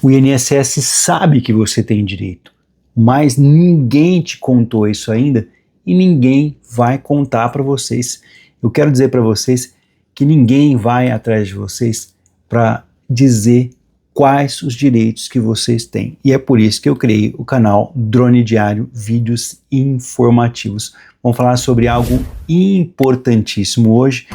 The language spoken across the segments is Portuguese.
O INSS sabe que você tem direito, mas ninguém te contou isso ainda e ninguém vai contar para vocês. Eu quero dizer para vocês que ninguém vai atrás de vocês para dizer quais os direitos que vocês têm. E é por isso que eu criei o canal Drone Diário, vídeos informativos. Vamos falar sobre algo importantíssimo hoje,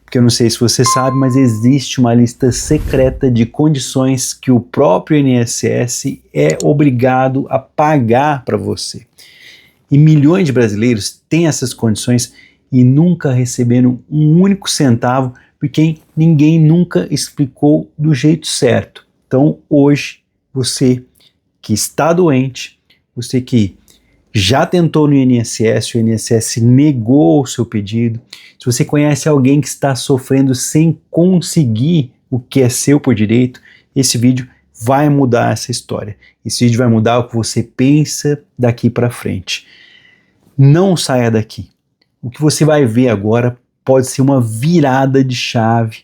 porque eu não sei se você sabe, mas existe uma lista secreta de condições que o próprio INSS é obrigado a pagar para você. E milhões de brasileiros têm essas condições e nunca receberam um único centavo, porque ninguém nunca explicou do jeito certo. Então hoje, você que está doente, você que já tentou no INSS, o INSS negou o seu pedido, se você conhece alguém que está sofrendo sem conseguir o que é seu por direito, esse vídeo vai mudar essa história. Esse vídeo vai mudar o que você pensa daqui para frente. Não saia daqui. O que você vai ver agora pode ser uma virada de chave,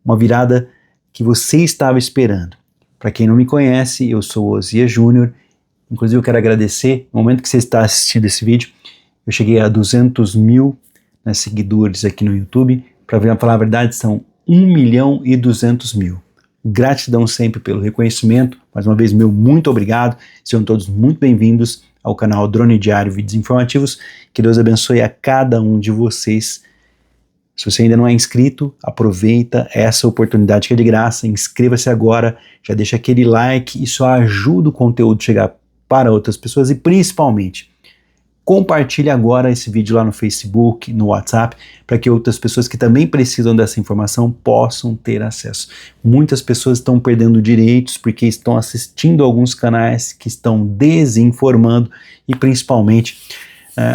uma virada que você estava esperando. Para quem não me conhece, eu sou o Osias Júnior. Inclusive eu quero agradecer, no momento que você está assistindo esse vídeo, eu cheguei a 200 mil seguidores aqui no YouTube. Para falar a verdade, são 1.200.000. Gratidão sempre pelo reconhecimento. Mais uma vez, meu muito obrigado. Sejam todos muito bem-vindos ao canal Drone Diário, vídeos informativos. Que Deus abençoe a cada um de vocês. Se você ainda não é inscrito, aproveita essa oportunidade que é de graça, inscreva-se agora, já deixa aquele like, isso ajuda o conteúdo a chegar para outras pessoas e principalmente compartilhe agora esse vídeo lá no Facebook, no WhatsApp, para que outras pessoas que também precisam dessa informação possam ter acesso. Muitas pessoas estão perdendo direitos porque estão assistindo alguns canais que estão desinformando e principalmente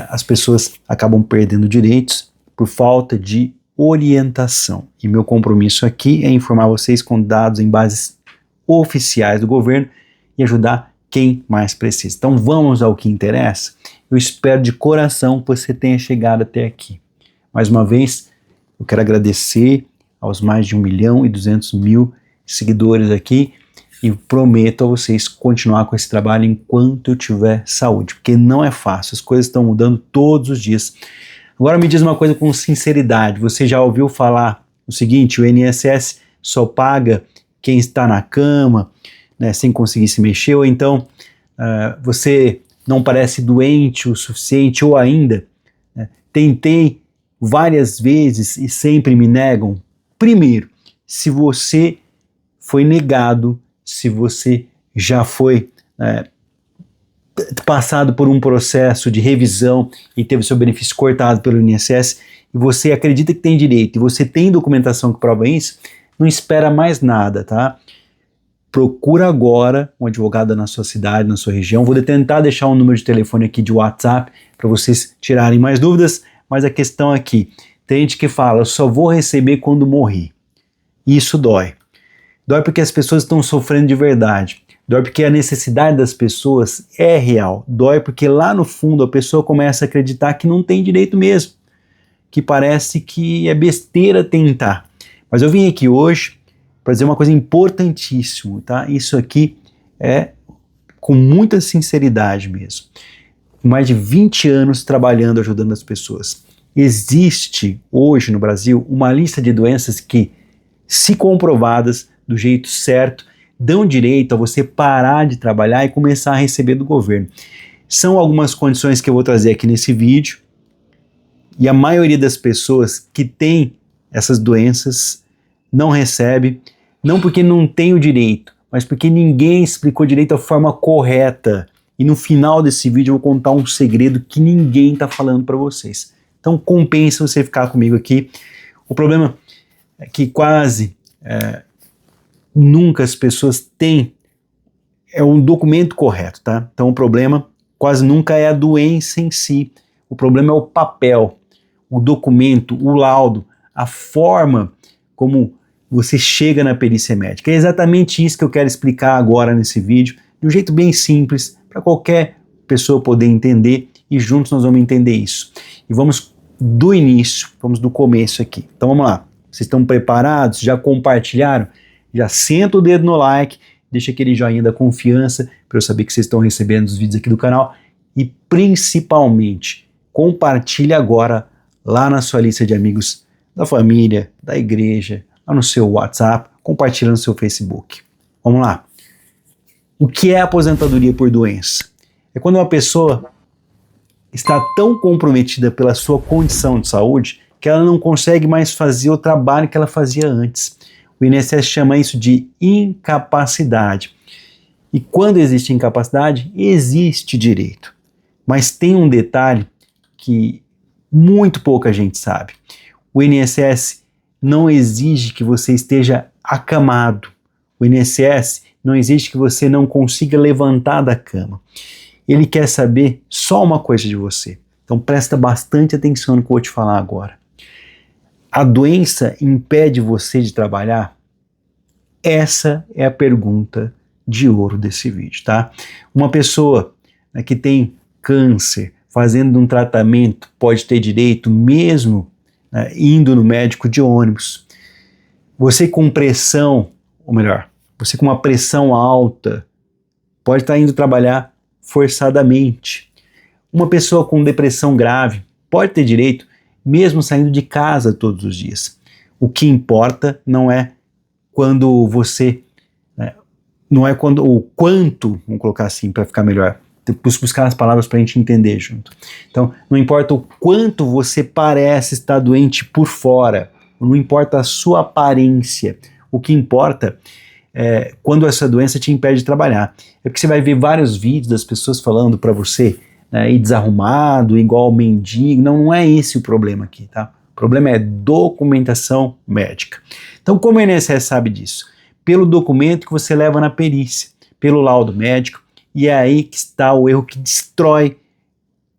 as pessoas acabam perdendo direitos por falta de orientação. E meu compromisso aqui é informar vocês com dados em bases oficiais do governo e ajudar quem mais precisa. Então vamos ao que interessa. Eu espero de coração que você tenha chegado até aqui. Mais uma vez, eu quero agradecer aos mais de 1.200.000 seguidores aqui e prometo a vocês continuar com esse trabalho enquanto eu tiver saúde, porque não é fácil, as coisas estão mudando todos os dias. Agora me diz uma coisa com sinceridade, você já ouviu falar o seguinte, o INSS só paga quem está na cama, né, sem conseguir se mexer, ou então você não parece doente o suficiente, ou ainda, tentei várias vezes e sempre me negam. Primeiro, se você foi negado, se você já foi passado por um processo de revisão e teve seu benefício cortado pelo INSS, e você acredita que tem direito, e você tem documentação que prova isso, não espera mais nada, tá? Procura agora um advogado na sua cidade, na sua região. Vou tentar deixar um número de telefone aqui de WhatsApp para vocês tirarem mais dúvidas, mas a questão aqui, tem gente que fala, eu só vou receber quando morrer. Isso dói. Dói porque as pessoas estão sofrendo de verdade. Dói porque a necessidade das pessoas é real. Dói porque lá no fundo a pessoa começa a acreditar que não tem direito mesmo, que parece que é besteira tentar. Mas eu vim aqui hoje para dizer uma coisa importantíssima, tá? Isso aqui é com muita sinceridade mesmo. Com mais de 20 anos trabalhando, ajudando as pessoas. Existe hoje no Brasil uma lista de doenças que, se comprovadas do jeito certo, dão direito a você parar de trabalhar e começar a receber do governo. São algumas condições que eu vou trazer aqui nesse vídeo, e a maioria das pessoas que tem essas doenças não recebe, não porque não tem o direito, mas porque ninguém explicou direito a forma correta. E no final desse vídeo eu vou contar um segredo que ninguém está falando para vocês. Então compensa você ficar comigo aqui. O problema é que quase nunca as pessoas têm um documento correto, tá? Então o problema quase nunca é a doença em si. O problema é o papel, o documento, o laudo, a forma como você chega na perícia médica. É exatamente isso que eu quero explicar agora nesse vídeo, de um jeito bem simples, para qualquer pessoa poder entender, e juntos nós vamos entender isso. E vamos do início, vamos do começo aqui. Então vamos lá. Vocês estão preparados? Já compartilharam? Já senta o dedo no like, deixa aquele joinha da confiança para eu saber que vocês estão recebendo os vídeos aqui do canal e principalmente compartilhe agora lá na sua lista de amigos da família, da igreja, lá no seu WhatsApp, compartilha no seu Facebook. Vamos lá. O que é aposentadoria por doença? É quando uma pessoa está tão comprometida pela sua condição de saúde que ela não consegue mais fazer o trabalho que ela fazia antes. O INSS chama isso de incapacidade. E quando existe incapacidade, existe direito. Mas tem um detalhe que muito pouca gente sabe. O INSS não exige que você esteja acamado. O INSS não exige que você não consiga levantar da cama. Ele quer saber só uma coisa de você. Então presta bastante atenção no que eu vou te falar agora. A doença impede você de trabalhar? Essa é a pergunta de ouro desse vídeo, tá? Uma pessoa, né, que tem câncer, fazendo um tratamento, pode ter direito mesmo, né, indo no médico de ônibus. Você com pressão, ou melhor, você com uma pressão alta, pode estar indo trabalhar forçadamente. Uma pessoa com depressão grave pode ter direito mesmo saindo de casa todos os dias. O que importa não é quando você, né, não é quando, o quanto, vamos colocar assim para ficar melhor, buscar as palavras para a gente entender junto. Então, não importa o quanto você parece estar doente por fora, não importa a sua aparência, o que importa é quando essa doença te impede de trabalhar. É porque você vai ver vários vídeos das pessoas falando para você, né, ir desarrumado, igual mendigo. Não é esse o problema aqui, tá? O problema é documentação médica. Então, como o INSS sabe disso? Pelo documento que você leva na perícia, pelo laudo médico, e é aí que está o erro que destrói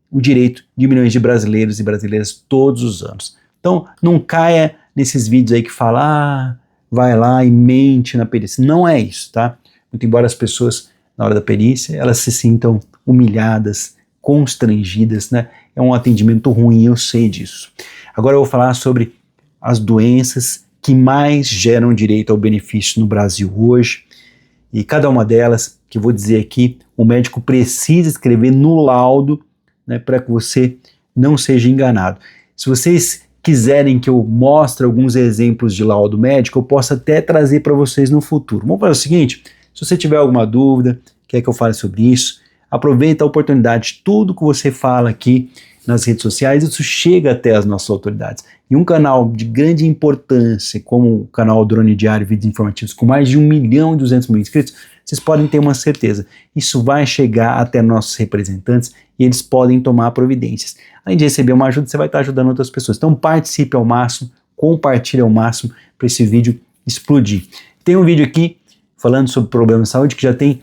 o direito de milhões de brasileiros e brasileiras todos os anos. Então, não caia nesses vídeos aí que fala, vai lá e mente na perícia. Não é isso, tá? Muito embora as pessoas, na hora da perícia, elas se sintam humilhadas, constrangidas, né? É um atendimento ruim, eu sei disso. Agora eu vou falar sobre as doenças que mais geram direito ao benefício no Brasil hoje, e cada uma delas, que eu vou dizer aqui, o médico precisa escrever no laudo, né, para que você não seja enganado. Se vocês quiserem que eu mostre alguns exemplos de laudo médico, eu posso até trazer para vocês no futuro. Vamos fazer o seguinte, se você tiver alguma dúvida, quer que eu fale sobre isso, aproveita a oportunidade, tudo que você fala aqui nas redes sociais, isso chega até as nossas autoridades. E um canal de grande importância, como o canal Drone Diário Vídeos Informativos, com mais de 1.200.000 inscritos, vocês podem ter uma certeza, isso vai chegar até nossos representantes e eles podem tomar providências. Além de receber uma ajuda, você vai estar ajudando outras pessoas. Então participe ao máximo, compartilhe ao máximo para esse vídeo explodir. Tem um vídeo aqui falando sobre problemas de saúde que já tem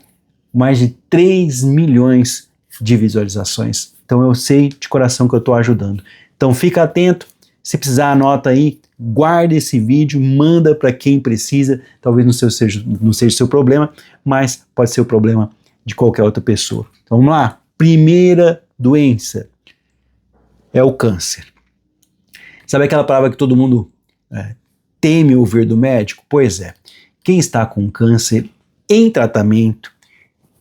mais de 3 milhões de visualizações. Então eu sei de coração que eu estou ajudando. Então fica atento, se precisar anota aí, guarde esse vídeo, manda para quem precisa, talvez não seja seu problema, mas pode ser o problema de qualquer outra pessoa. Então vamos lá, primeira doença é o câncer. Sabe aquela palavra que todo mundo teme ouvir do médico? Pois é, quem está com câncer em tratamento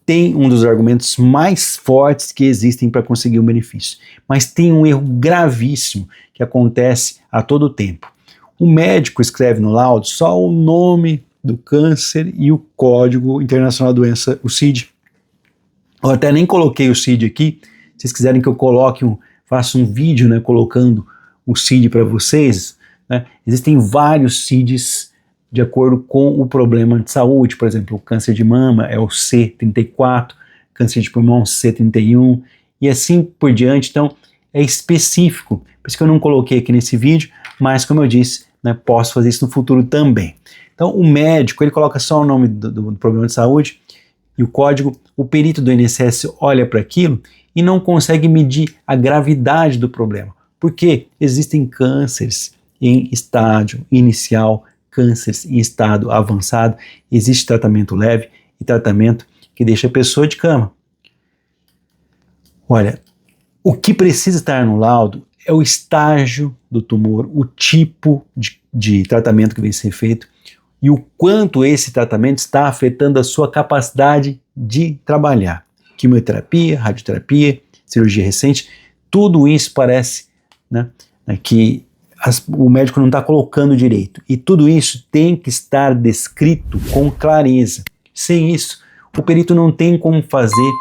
tem um dos argumentos mais fortes que existem para conseguir um benefício. Mas tem um erro gravíssimo que acontece a todo tempo. O médico escreve no laudo só o nome do câncer e o Código Internacional da Doença, o CID. Eu até nem coloquei o CID aqui. Se vocês quiserem que eu faça um vídeo, né, colocando o CID para vocês, né, existem vários CIDs de acordo com o problema de saúde. Por exemplo, o câncer de mama é o C34, câncer de pulmão C31 e assim por diante. Então é específico, por isso que eu não coloquei aqui nesse vídeo, mas como eu disse, né, posso fazer isso no futuro também. Então o médico, ele coloca só o nome do problema de saúde e o código, o perito do INSS olha para aquilo e não consegue medir a gravidade do problema, porque existem cânceres em estágio inicial, cânceres em estado avançado, existe tratamento leve e tratamento que deixa a pessoa de cama. Olha, o que precisa estar no laudo é o estágio do tumor, o tipo de tratamento que vem ser feito, e o quanto esse tratamento está afetando a sua capacidade de trabalhar. Quimioterapia, radioterapia, cirurgia recente, tudo isso parece, né, que o médico não está colocando direito. E tudo isso tem que estar descrito com clareza. Sem isso, o perito não tem como fazer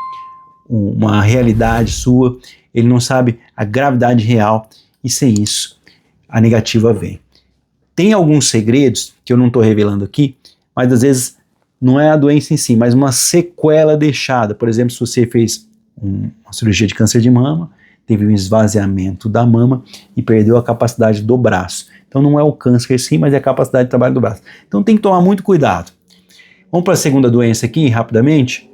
uma realidade sua, ele não sabe a gravidade real, e sem isso, a negativa vem. Tem alguns segredos que eu não estou revelando aqui, mas às vezes não é a doença em si, mas uma sequela deixada. Por exemplo, se você fez uma cirurgia de câncer de mama, teve um esvaziamento da mama e perdeu a capacidade do braço. Então não é o câncer em si, mas é a capacidade de trabalho do braço. Então tem que tomar muito cuidado. Vamos para a segunda doença aqui, rapidamente.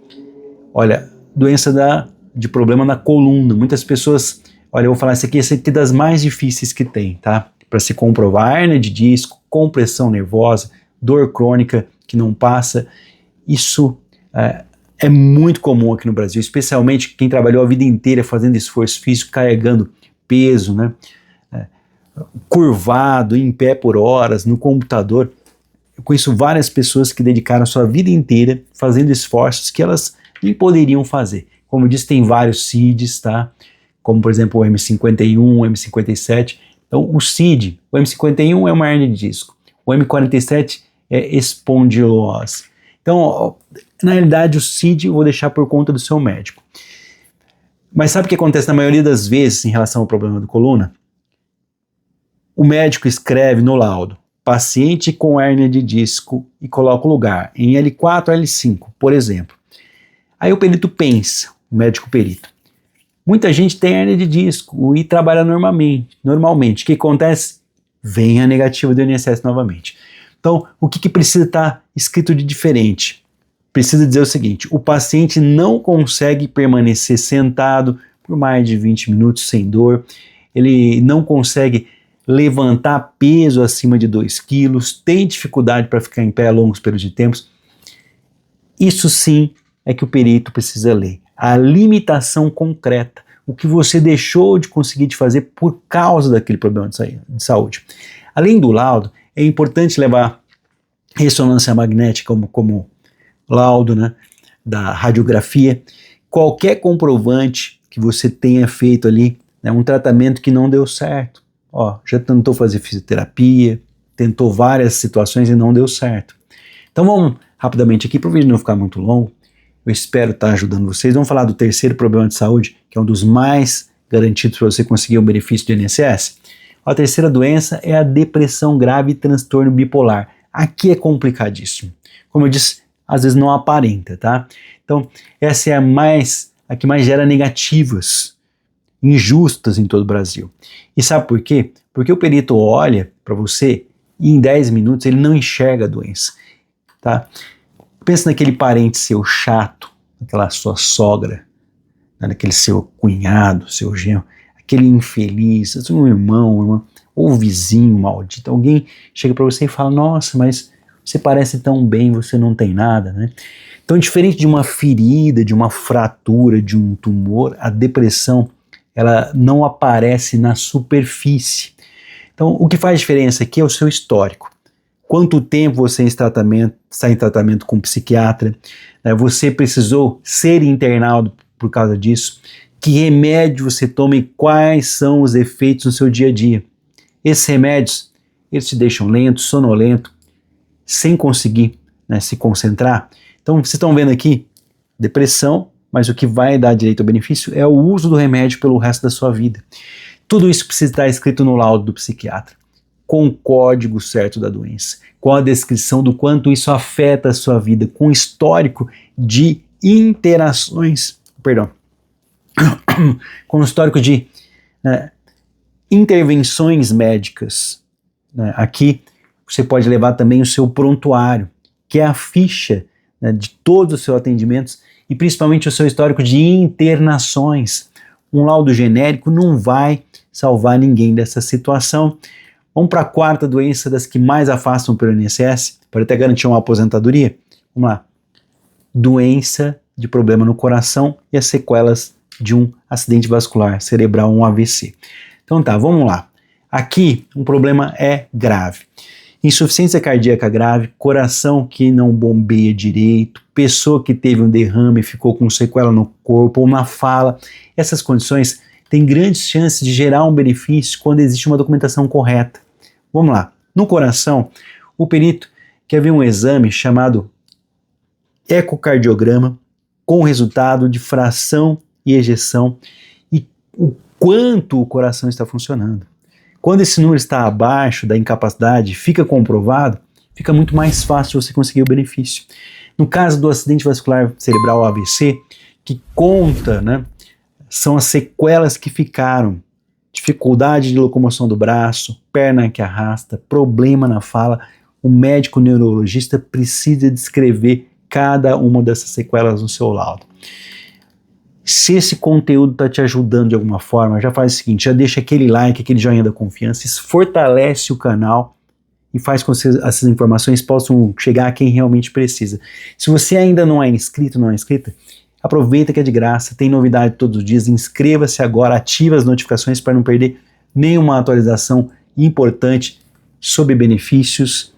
Olha, doença de problema na coluna. Muitas pessoas, olha, eu vou falar, isso aqui é das mais difíceis que tem, tá? Para se comprovar, hérnia de disco, compressão nervosa, dor crônica que não passa. Isso é muito comum aqui no Brasil, especialmente quem trabalhou a vida inteira fazendo esforço físico, carregando peso, né? Curvado, em pé por horas, no computador. Eu conheço várias pessoas que dedicaram a sua vida inteira fazendo esforços que elas nem poderiam fazer. Como eu disse, tem vários CIDs, tá? Como por exemplo o M51, o M57. Então o CID, o M51 é uma hérnia de disco, o M47 é espondilose. Então, na realidade, o CID eu vou deixar por conta do seu médico. Mas sabe o que acontece na maioria das vezes em relação ao problema da coluna? O médico escreve no laudo, paciente com hérnia de disco, e coloca o lugar em L4 ou L5, por exemplo. Aí o perito pensa, o médico perito, muita gente tem hérnia de disco e trabalha normalmente. O que acontece? Vem a negativa do INSS novamente. Então, o que precisa estar escrito de diferente? Precisa dizer o seguinte: o paciente não consegue permanecer sentado por mais de 20 minutos sem dor, ele não consegue levantar peso acima de 2 quilos, tem dificuldade para ficar em pé a longos períodos de tempo. Isso sim é que o perito precisa ler. A limitação concreta, o que você deixou de conseguir de fazer por causa daquele problema de saúde. Além do laudo, é importante levar ressonância magnética como laudo, né, da radiografia, qualquer comprovante que você tenha feito ali, né, um tratamento que não deu certo. Ó, já tentou fazer fisioterapia, tentou várias situações e não deu certo. Então vamos rapidamente aqui, para o vídeo não ficar muito longo, eu espero estar ajudando vocês. Vamos falar do terceiro problema de saúde, que é um dos mais garantidos para você conseguir o benefício do INSS. A terceira doença é a depressão grave e transtorno bipolar. Aqui é complicadíssimo. Como eu disse, às vezes não aparenta, tá? Então, essa é a que mais gera negativas, injustas em todo o Brasil. E sabe por quê? Porque o perito olha para você e em 10 minutos ele não enxerga a doença, tá? Pensa naquele parente seu chato, aquela sua sogra, naquele seu cunhado, seu genro, aquele infeliz, um irmão, uma irmã, ou vizinho maldito, alguém chega para você e fala: nossa, mas você parece tão bem, você não tem nada, né? Então, diferente de uma ferida, de uma fratura, de um tumor, a depressão, ela não aparece na superfície. Então, o que faz diferença aqui é o seu histórico. Quanto tempo você está em tratamento com um psiquiatra, né? Você precisou ser internado por causa disso, que remédio você toma e quais são os efeitos no seu dia a dia. Esses remédios, eles te deixam lento, sonolento, sem conseguir, né, se concentrar. Então, vocês estão vendo aqui, depressão, mas o que vai dar direito ao benefício é o uso do remédio pelo resto da sua vida. Tudo isso precisa estar escrito no laudo do psiquiatra, com o código certo da doença, com a descrição do quanto isso afeta a sua vida, com histórico de interações, com o histórico de intervenções médicas. Aqui você pode levar também o seu prontuário, que é a ficha, né, de todos os seus atendimentos e principalmente o seu histórico de internações. Um laudo genérico não vai salvar ninguém dessa situação. Vamos para a quarta doença das que mais afastam pelo INSS, para até garantir uma aposentadoria. Vamos lá. Doença de problema no coração e as sequelas de um acidente vascular cerebral, um AVC. Então tá, vamos lá. Aqui um problema é grave. Insuficiência cardíaca grave, coração que não bombeia direito, pessoa que teve um derrame e ficou com sequela no corpo ou na fala. Essas condições têm grandes chances de gerar um benefício quando existe uma documentação correta. Vamos lá. No coração, o perito quer ver um exame chamado ecocardiograma com resultado de fração e ejeção e o quanto o coração está funcionando. Quando esse número está abaixo da incapacidade, fica comprovado, fica muito mais fácil de você conseguir o benefício. No caso do acidente vascular cerebral AVC, que conta, né, são as sequelas que ficaram: dificuldade de locomoção do braço, perna que arrasta, problema na fala. O médico neurologista precisa descrever cada uma dessas sequelas no seu laudo. Se esse conteúdo está te ajudando de alguma forma, já faz o seguinte, já deixa aquele like, aquele joinha da confiança, isso fortalece o canal e faz com que essas informações possam chegar a quem realmente precisa. Se você ainda não é inscrito, não é inscrita, aproveita que é de graça, tem novidade todos os dias, inscreva-se agora, ative as notificações para não perder nenhuma atualização importante sobre benefícios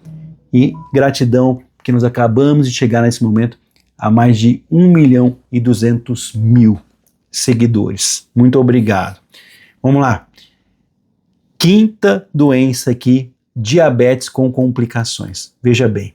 e gratidão, porque nós acabamos de chegar nesse momento a mais de 1.200.000 seguidores. Muito obrigado. Vamos lá. Quinta doença aqui, diabetes com complicações. Veja bem,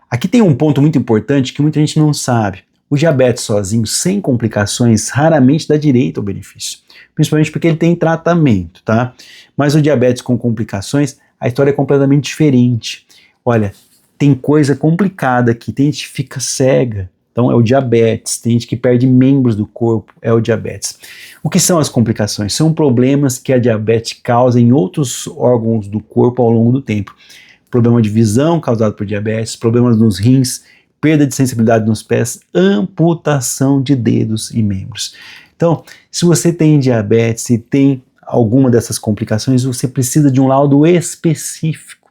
aqui tem um ponto muito importante que muita gente não sabe. O diabetes sozinho, sem complicações, raramente dá direito ao benefício, principalmente porque ele tem tratamento, tá? Mas o diabetes com complicações, a história é completamente diferente. Olha, tem coisa complicada aqui, tem gente que fica cega, então é o diabetes, tem gente que perde membros do corpo, é o diabetes. O que são as complicações? São problemas que a diabetes causa em outros órgãos do corpo ao longo do tempo. Problema de visão causado por diabetes, problemas nos rins, perda de sensibilidade nos pés, amputação de dedos e membros. Então, se você tem diabetes e tem alguma dessas complicações, você precisa de um laudo específico.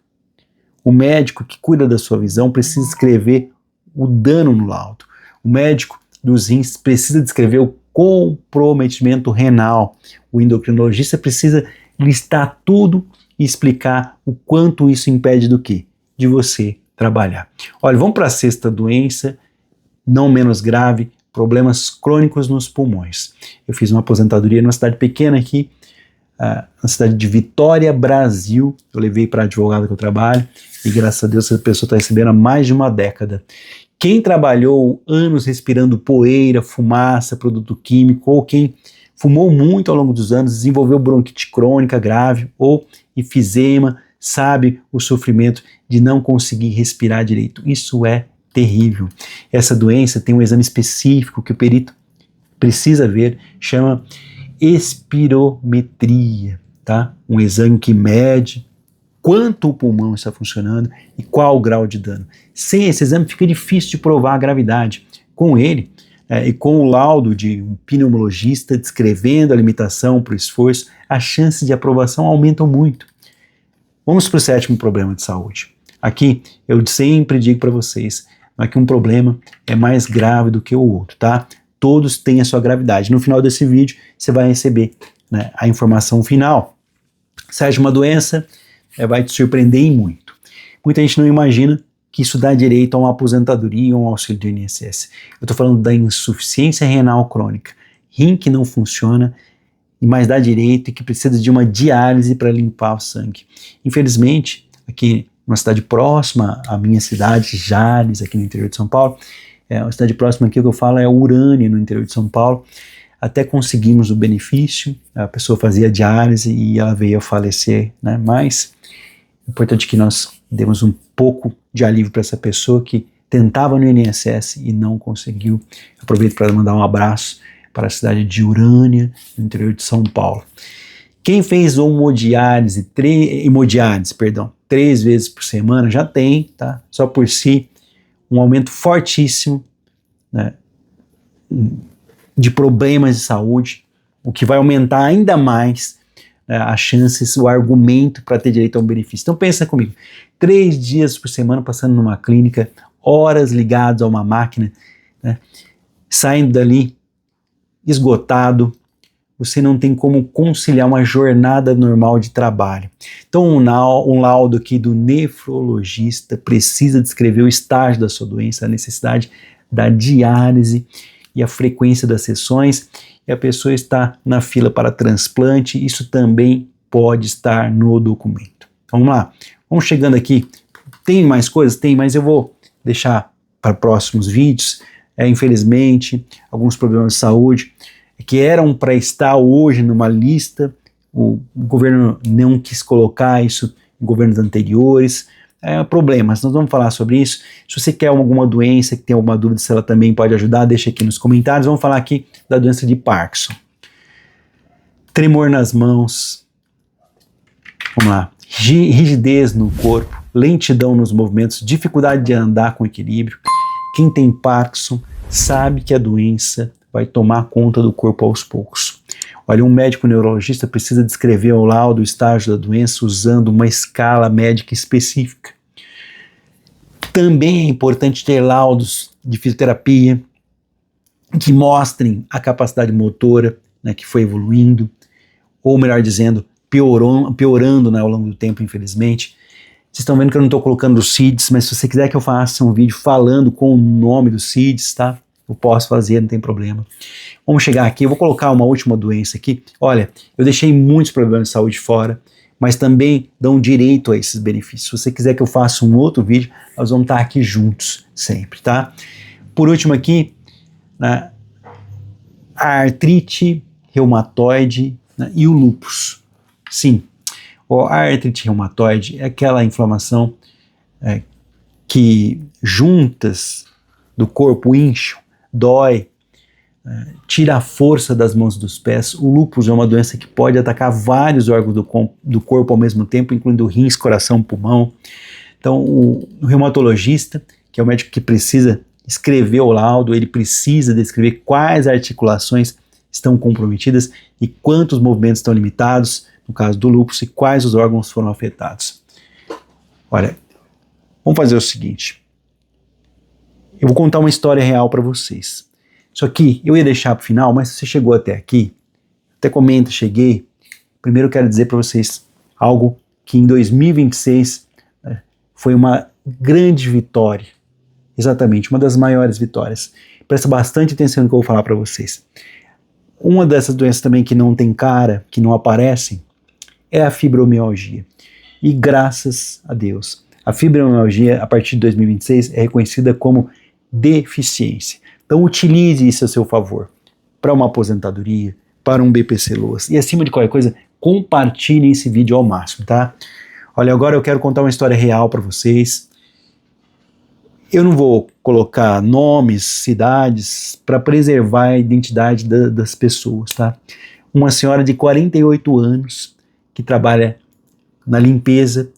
O médico que cuida da sua visão precisa escrever o dano no laudo. O médico dos rins precisa descrever o comprometimento renal. O endocrinologista precisa listar tudo e explicar o quanto isso impede do quê? De você trabalhar. Olha, vamos para a sexta doença, não menos grave, problemas crônicos nos pulmões. Eu fiz uma aposentadoria numa cidade pequena aqui, na cidade de Vitória, Brasil. Eu levei para a advogada que eu trabalho e graças a Deus essa pessoa está recebendo há mais de uma década. Quem trabalhou anos respirando poeira, fumaça, produto químico, ou quem fumou muito ao longo dos anos, desenvolveu bronquite crônica grave ou enfisema, sabe o sofrimento de não conseguir respirar direito. Isso é terrível. Essa doença tem um exame específico que o perito precisa ver, chama espirometria, tá? Um exame que mede quanto o pulmão está funcionando e qual o grau de dano. Sem esse exame fica difícil de provar a gravidade. Com ele, e com o laudo de um pneumologista descrevendo a limitação para o esforço, as chances de aprovação aumentam muito. Vamos para o sétimo problema de saúde. Aqui eu sempre digo para vocês que um problema é mais grave do que o outro, tá? Todos têm a sua gravidade. No final desse vídeo você vai receber, né, a informação final. Sétima doença, vai te surpreender em muito. Muita gente não imagina que isso dá direito a uma aposentadoria ou um auxílio do INSS. Eu estou falando da insuficiência renal crônica, rim que não funciona, mas dá direito e que precisa de uma diálise para limpar o sangue. Infelizmente, aqui numa cidade próxima à minha cidade, Jales, aqui no interior de São Paulo, uma cidade próxima aqui, o que eu falo é Urânia, no interior de São Paulo, até conseguimos o benefício, a pessoa fazia diálise e ela veio a falecer, né? Mas é importante que nós demos um pouco de alívio para essa pessoa que tentava no INSS e não conseguiu. Aproveito para mandar um abraço para a cidade de Urânia, no interior de São Paulo. Quem fez hemodiálise 3 vezes por semana já tem, tá? Só por si, um aumento fortíssimo, né, de problemas de saúde, o que vai aumentar ainda mais, né, as chances, o argumento para ter direito a um benefício. Então pensa comigo, 3 dias por semana passando numa clínica, horas ligados a uma máquina, né, saindo dali esgotado, você não tem como conciliar uma jornada normal de trabalho. Então, um laudo aqui do nefrologista precisa descrever o estágio da sua doença, a necessidade da diálise e a frequência das sessões, e a pessoa está na fila para transplante, isso também pode estar no documento. Vamos lá, vamos chegando aqui. Tem mais coisas? Tem, mas eu vou deixar para próximos vídeos. Infelizmente, alguns problemas de saúde que eram para estar hoje numa lista, o governo não quis colocar isso em governos anteriores. Problemas, nós vamos falar sobre isso. Se você quer alguma doença, que tem alguma dúvida se ela também pode ajudar, deixa aqui nos comentários. Vamos falar aqui da doença de Parkinson. Tremor nas mãos, vamos lá, rigidez no corpo, lentidão nos movimentos, dificuldade de andar com equilíbrio. Quem tem Parkinson sabe que a doença vai tomar conta do corpo aos poucos. Olha, um médico neurologista precisa descrever ao laudo o estágio da doença usando uma escala médica específica. Também é importante ter laudos de fisioterapia que mostrem a capacidade motora, né, que foi evoluindo, ou melhor dizendo, piorando, né, ao longo do tempo, infelizmente. Vocês estão vendo que eu não estou colocando os CIDs, mas se você quiser que eu faça um vídeo falando com o nome dos CIDs, tá? Eu posso fazer, não tem problema. Vamos chegar aqui, eu vou colocar uma última doença aqui. Olha, eu deixei muitos problemas de saúde fora, mas também dão direito a esses benefícios. Se você quiser que eu faça um outro vídeo, nós vamos estar aqui juntos sempre, tá? Por último aqui, né, a artrite reumatoide, né, e o lúpus. Sim, a artrite reumatoide é aquela inflamação que juntas do corpo incham, dói, tira a força das mãos e dos pés. O lúpus é uma doença que pode atacar vários órgãos do corpo ao mesmo tempo, incluindo rins, coração, pulmão. Então, o reumatologista, que é o médico que precisa escrever o laudo, ele precisa descrever quais articulações estão comprometidas e quantos movimentos estão limitados, no caso do lúpus, e quais os órgãos foram afetados. Olha, vamos fazer o seguinte. Eu vou contar uma história real para vocês. Isso aqui eu ia deixar para o final, mas se você chegou até aqui, até comenta, cheguei. Primeiro eu quero dizer para vocês algo que em 2026 foi uma grande vitória. Exatamente, uma das maiores vitórias. Presta bastante atenção no que eu vou falar para vocês. Uma dessas doenças também que não tem cara, que não aparecem, é a fibromialgia. E graças a Deus, a fibromialgia, a partir de 2026, é reconhecida como deficiência. Então utilize isso a seu favor, para uma aposentadoria, para um BPC-LOAS. E acima de qualquer coisa, compartilhe esse vídeo ao máximo, tá? Olha, agora eu quero contar uma história real para vocês. Eu não vou colocar nomes, cidades, para preservar a identidade das pessoas, tá? Uma senhora de 48 anos, que trabalha na limpeza,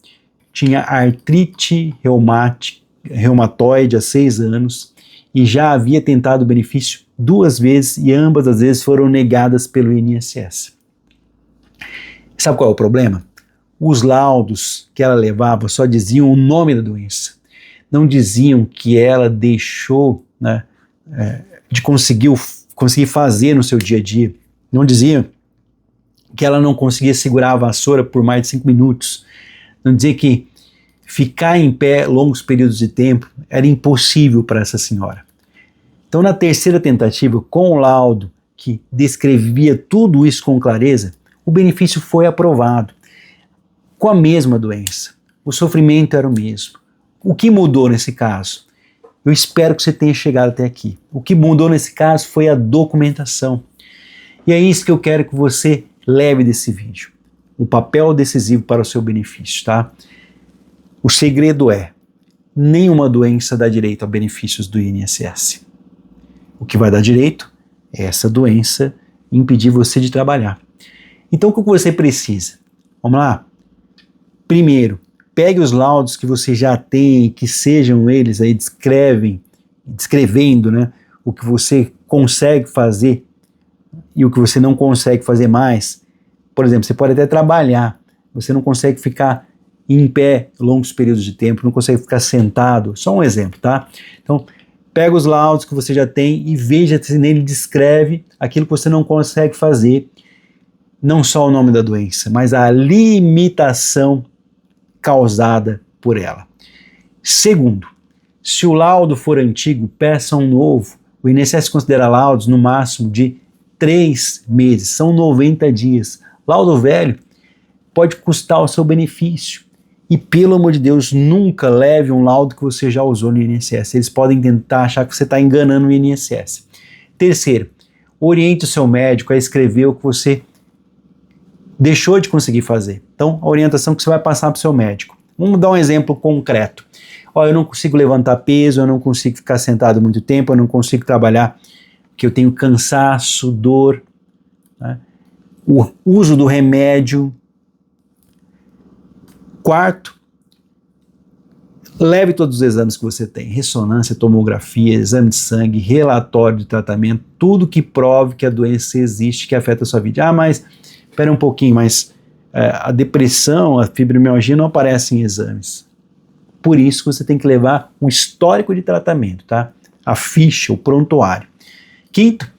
tinha artrite reumatoide há 6 anos e já havia tentado o benefício 2 vezes e ambas as vezes foram negadas pelo INSS. Sabe qual é o problema? Os laudos que ela levava só diziam o nome da doença. Não diziam que ela deixou, né, de conseguir fazer no seu dia a dia. Não diziam que ela não conseguia segurar a vassoura por mais de 5 minutos. Não dizia que ficar em pé longos períodos de tempo era impossível para essa senhora. Então, na terceira tentativa, com o laudo que descrevia tudo isso com clareza, o benefício foi aprovado. Com a mesma doença. O sofrimento era o mesmo. O que mudou nesse caso? Eu espero que você tenha chegado até aqui. O que mudou nesse caso foi a documentação. E é isso que eu quero que você leve desse vídeo. Um papel decisivo para o seu benefício, tá? O segredo é, nenhuma doença dá direito a benefícios do INSS. O que vai dar direito é essa doença impedir você de trabalhar. Então o que você precisa? Vamos lá? Primeiro, pegue os laudos que você já tem, que sejam eles aí descrevendo, né, o que você consegue fazer e o que você não consegue fazer mais. Por exemplo, você pode até trabalhar, você não consegue ficar em pé longos períodos de tempo, não consegue ficar sentado, só um exemplo, tá? Então, pega os laudos que você já tem e veja se nele descreve aquilo que você não consegue fazer não só o nome da doença, mas a limitação causada por ela. Segundo, se o laudo for antigo, peça um novo. O INSS considera laudos no máximo de 3 meses, são 90 dias. Laudo velho pode custar o seu benefício. E pelo amor de Deus, nunca leve um laudo que você já usou no INSS. Eles podem tentar achar que você está enganando o INSS. Terceiro, oriente o seu médico a escrever o que você deixou de conseguir fazer. Então, a orientação que você vai passar para o seu médico. Vamos dar um exemplo concreto. Eu não consigo levantar peso, eu não consigo ficar sentado muito tempo, eu não consigo trabalhar porque eu tenho cansaço, dor, né? O uso do remédio. Quarto, leve todos os exames que você tem, ressonância, tomografia, exame de sangue, relatório de tratamento, tudo que prove que a doença existe, que afeta a sua vida. Mas espera um pouquinho, mas a depressão, a fibromialgia não aparecem em exames. Por isso você tem que levar um histórico de tratamento, tá? A ficha, o prontuário. Quinto,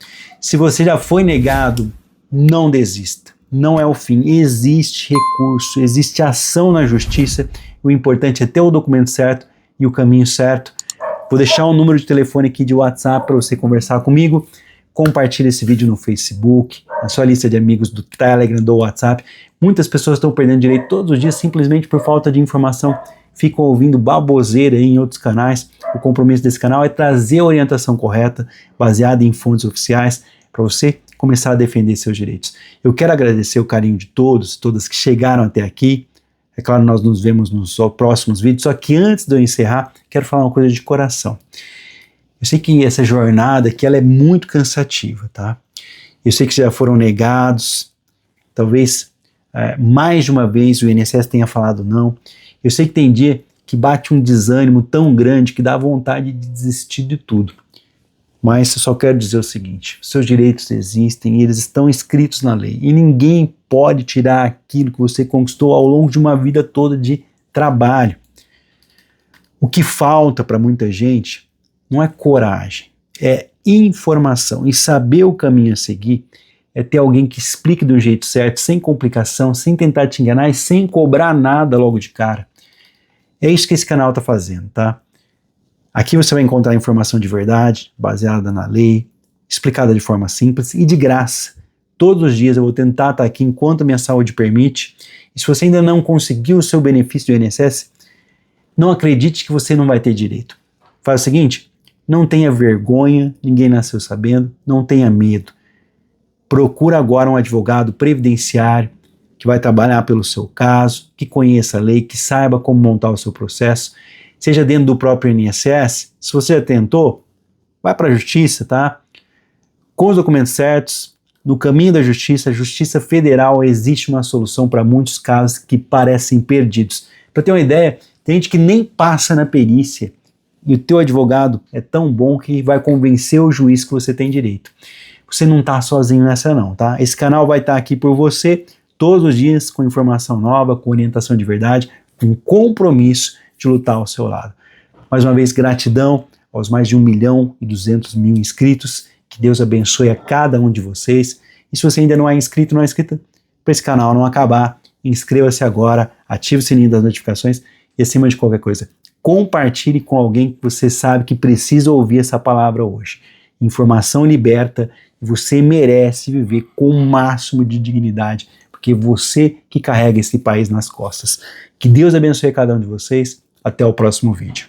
se você já foi negado, não desista. Não é o fim. Existe recurso, existe ação na justiça. O importante é ter o documento certo e o caminho certo. Vou deixar um número de telefone aqui de WhatsApp para você conversar comigo. Compartilhe esse vídeo no Facebook, na sua lista de amigos do Telegram, do WhatsApp. Muitas pessoas estão perdendo direito todos os dias simplesmente por falta de informação. Ficam ouvindo baboseira em outros canais. O compromisso desse canal é trazer a orientação correta, baseada em fontes oficiais, para você começar a defender seus direitos. Eu quero agradecer o carinho de todos, todas que chegaram até aqui. É claro, nós nos vemos nos próximos vídeos, só que antes de eu encerrar, quero falar uma coisa de coração. Eu sei que essa jornada aqui ela é muito cansativa, tá? Eu sei que já foram negados, talvez mais de uma vez o INSS tenha falado não. Eu sei que tem dia que bate um desânimo tão grande que dá vontade de desistir de tudo. Mas eu só quero dizer o seguinte, seus direitos existem e eles estão escritos na lei. E ninguém pode tirar aquilo que você conquistou ao longo de uma vida toda de trabalho. O que falta para muita gente não é coragem, é informação. E saber o caminho a seguir é ter alguém que explique do jeito certo, sem complicação, sem tentar te enganar e sem cobrar nada logo de cara. É isso que esse canal está fazendo, tá? Aqui você vai encontrar informação de verdade, baseada na lei, explicada de forma simples e de graça. Todos os dias eu vou tentar estar aqui enquanto minha saúde permite. E se você ainda não conseguiu o seu benefício do INSS, não acredite que você não vai ter direito. Faz o seguinte, não tenha vergonha, ninguém nasceu sabendo, não tenha medo. Procura agora um advogado previdenciário que vai trabalhar pelo seu caso, que conheça a lei, que saiba como montar o seu processo, seja dentro do próprio INSS. Se você já tentou, vai para a justiça, tá? Com os documentos certos, no caminho da justiça, a Justiça Federal, existe uma solução para muitos casos que parecem perdidos. Para ter uma ideia, tem gente que nem passa na perícia e o teu advogado é tão bom que vai convencer o juiz que você tem direito. Você não está sozinho nessa não, tá? Esse canal vai estar aqui por você todos os dias com informação nova, com orientação de verdade, com compromisso de lutar ao seu lado. Mais uma vez, gratidão aos mais de 1.200.000 inscritos. Que Deus abençoe a cada um de vocês. E se você ainda não é inscrito, não é inscrita, para esse canal não acabar, inscreva-se agora, ative o sininho das notificações e, acima de qualquer coisa, compartilhe com alguém que você sabe que precisa ouvir essa palavra hoje. Informação liberta, você merece viver com o máximo de dignidade, porque você que carrega esse país nas costas. Que Deus abençoe a cada um de vocês. Até o próximo vídeo.